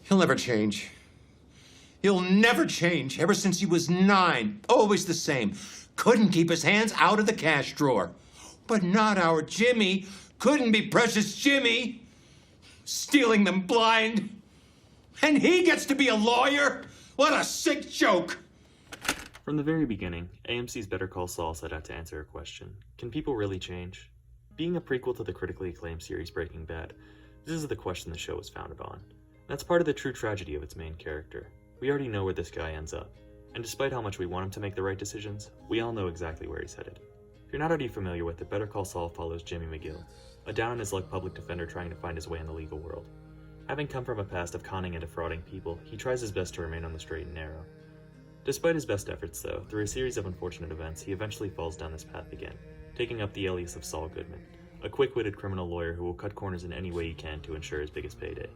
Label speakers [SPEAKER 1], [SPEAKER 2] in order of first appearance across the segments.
[SPEAKER 1] He'll never change. He'll never change. Ever since he was 9, always the same. Couldn't keep his hands out of the cash drawer. But not our Jimmy. Couldn't be precious Jimmy. Stealing them blind. And he gets to be a lawyer? What a sick joke.
[SPEAKER 2] From the very beginning, AMC's Better Call Saul set out to answer a question. Can people really change? Being a prequel to the critically acclaimed series Breaking Bad, this is the question the show was founded on. That's part of the true tragedy of its main character. We already know where this guy ends up. And despite how much we want him to make the right decisions, we all know exactly where he's headed. If you're not already familiar with it, Better Call Saul follows Jimmy McGill, a down-on-his-luck public defender trying to find his way in the legal world. Having come from a past of conning and defrauding people, he tries his best to remain on the straight and narrow. Despite his best efforts, though, through a series of unfortunate events, he eventually falls down this path again, taking up the alias of Saul Goodman, a quick-witted criminal lawyer who will cut corners in any way he can to ensure his biggest payday.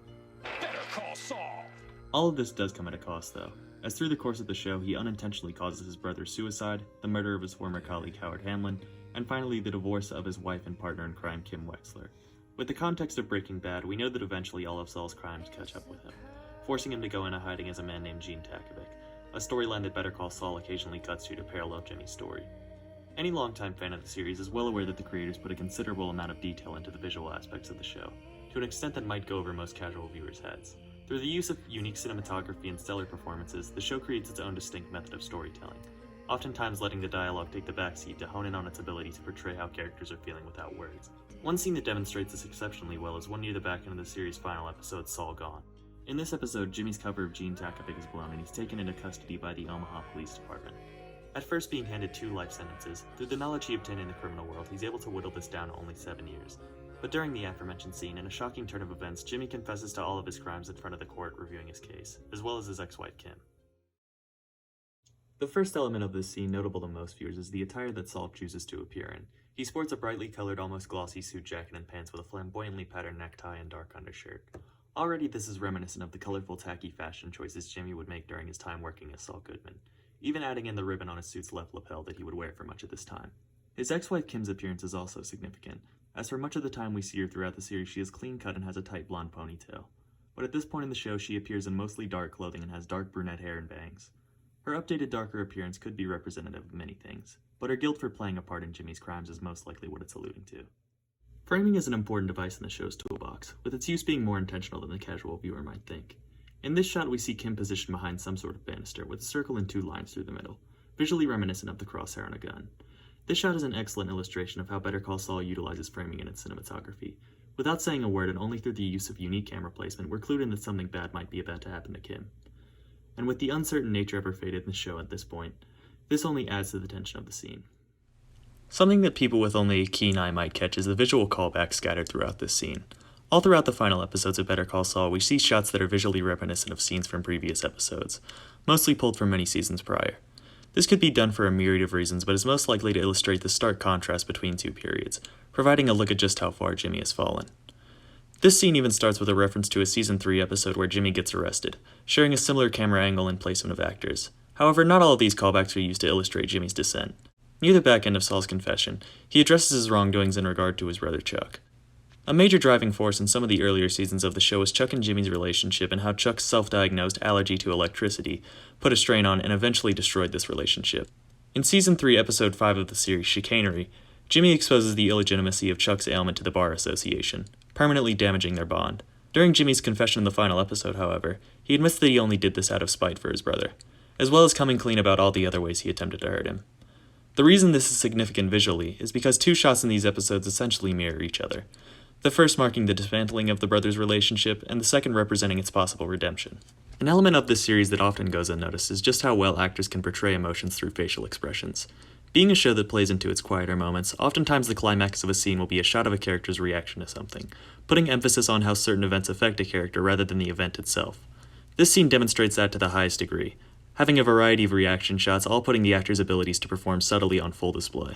[SPEAKER 3] Better Call Saul!
[SPEAKER 2] All of this does come at a cost, though, as through the course of the show, he unintentionally causes his brother's suicide, the murder of his former colleague Howard Hamlin, and finally the divorce of his wife and partner in crime Kim Wexler. With the context of Breaking Bad, we know that eventually all of Saul's crimes catch up with him, forcing him to go into hiding as a man named Gene Takovic, a storyline that Better Call Saul occasionally cuts to parallel Jimmy's story. Any longtime fan of the series is well aware that the creators put a considerable amount of detail into the visual aspects of the show, to an extent that might go over most casual viewers' heads. Through the use of unique cinematography and stellar performances, the show creates its own distinct method of storytelling, oftentimes letting the dialogue take the backseat to hone in on its ability to portray how characters are feeling without words. One scene that demonstrates this exceptionally well is one near the back end of the series' final episode, Saul Gone. In this episode, Jimmy's cover of Gene Takovic is blown and he's taken into custody by the Omaha Police Department. At first being handed 2 life sentences, through the knowledge he obtained in the criminal world, he's able to whittle this down to only 7 years. But during the aforementioned scene, in a shocking turn of events, Jimmy confesses to all of his crimes in front of the court reviewing his case, as well as his ex-wife Kim. The first element of this scene notable to most viewers is the attire that Saul chooses to appear in. He sports a brightly colored, almost glossy suit jacket and pants with a flamboyantly patterned necktie and dark undershirt. Already this is reminiscent of the colorful, tacky fashion choices Jimmy would make during his time working as Saul Goodman, even adding in the ribbon on his suit's left lapel that he would wear for much of this time. His ex-wife Kim's appearance is also significant, as for much of the time we see her throughout the series she is clean-cut and has a tight blonde ponytail. But at this point in the show she appears in mostly dark clothing and has dark brunette hair and bangs. Her updated darker appearance could be representative of many things, but her guilt for playing a part in Jimmy's crimes is most likely what it's alluding to. Framing is an important device in the show's toolbox, with its use being more intentional than the casual viewer might think. In this shot we see Kim positioned behind some sort of banister with a circle and 2 lines through the middle, visually reminiscent of the crosshair on a gun. This shot is an excellent illustration of how Better Call Saul utilizes framing in its cinematography. Without saying a word and only through the use of unique camera placement, we're clued in that something bad might be about to happen to Kim. And with the uncertain nature of her fate in the show at this point, this only adds to the tension of the scene. Something that people with only a keen eye might catch is the visual callbacks scattered throughout this scene. All throughout the final episodes of Better Call Saul, we see shots that are visually reminiscent of scenes from previous episodes, mostly pulled from many seasons prior. This could be done for a myriad of reasons, but is most likely to illustrate the stark contrast between 2 periods, providing a look at just how far Jimmy has fallen. This scene even starts with a reference to a Season 3 episode where Jimmy gets arrested, sharing a similar camera angle and placement of actors. However, not all of these callbacks are used to illustrate Jimmy's descent. Near the back end of Saul's confession, he addresses his wrongdoings in regard to his brother Chuck. A major driving force in some of the earlier seasons of the show is Chuck and Jimmy's relationship and how Chuck's self-diagnosed allergy to electricity put a strain on and eventually destroyed this relationship. In Season 3, Episode 5 of the series, Chicanery, Jimmy exposes the illegitimacy of Chuck's ailment to the Bar Association, permanently damaging their bond. During Jimmy's confession in the final episode, however, he admits that he only did this out of spite for his brother, as well as coming clean about all the other ways he attempted to hurt him. The reason this is significant visually is because 2 shots in these episodes essentially mirror each other, the first marking the dismantling of the brothers' relationship, and the second representing its possible redemption. An element of this series that often goes unnoticed is just how well actors can portray emotions through facial expressions. Being a show that plays into its quieter moments, oftentimes the climax of a scene will be a shot of a character's reaction to something, putting emphasis on how certain events affect a character rather than the event itself. This scene demonstrates that to the highest degree, having a variety of reaction shots, all putting the actor's abilities to perform subtly on full display.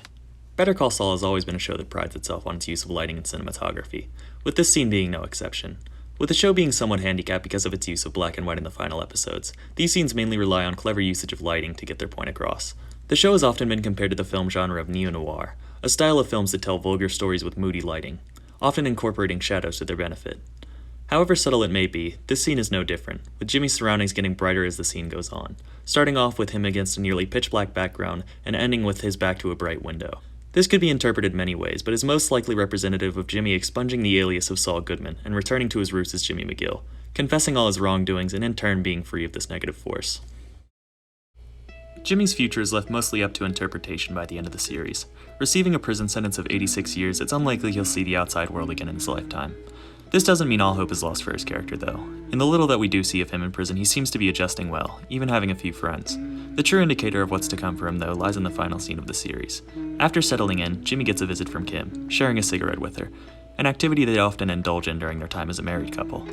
[SPEAKER 2] Better Call Saul has always been a show that prides itself on its use of lighting and cinematography, with this scene being no exception. With the show being somewhat handicapped because of its use of black and white in the final episodes, these scenes mainly rely on clever usage of lighting to get their point across. The show has often been compared to the film genre of neo-noir, a style of films that tell vulgar stories with moody lighting, often incorporating shadows to their benefit. However subtle it may be, this scene is no different, with Jimmy's surroundings getting brighter as the scene goes on, starting off with him against a nearly pitch-black background and ending with his back to a bright window. This could be interpreted many ways, but is most likely representative of Jimmy expunging the alias of Saul Goodman and returning to his roots as Jimmy McGill, confessing all his wrongdoings and in turn being free of this negative force. Jimmy's future is left mostly up to interpretation by the end of the series. Receiving a prison sentence of 86 years, it's unlikely he'll see the outside world again in his lifetime. This doesn't mean all hope is lost for his character, though. In the little that we do see of him in prison, he seems to be adjusting well, even having a few friends. The true indicator of what's to come for him, though, lies in the final scene of the series. After settling in, Jimmy gets a visit from Kim, sharing a cigarette with her, an activity they often indulge in during their time as a married couple.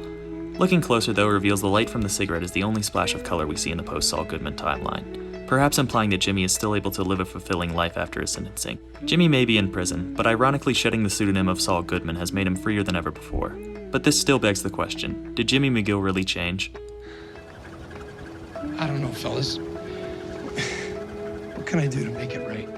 [SPEAKER 2] Looking closer, though, reveals the light from the cigarette is the only splash of color we see in the post-Saul Goodman timeline, perhaps implying that Jimmy is still able to live a fulfilling life after his sentencing. Jimmy may be in prison, but ironically shedding the pseudonym of Saul Goodman has made him freer than ever before. But this still begs the question, did Jimmy McGill really change?
[SPEAKER 4] I don't know, fellas. What can I do to make it right?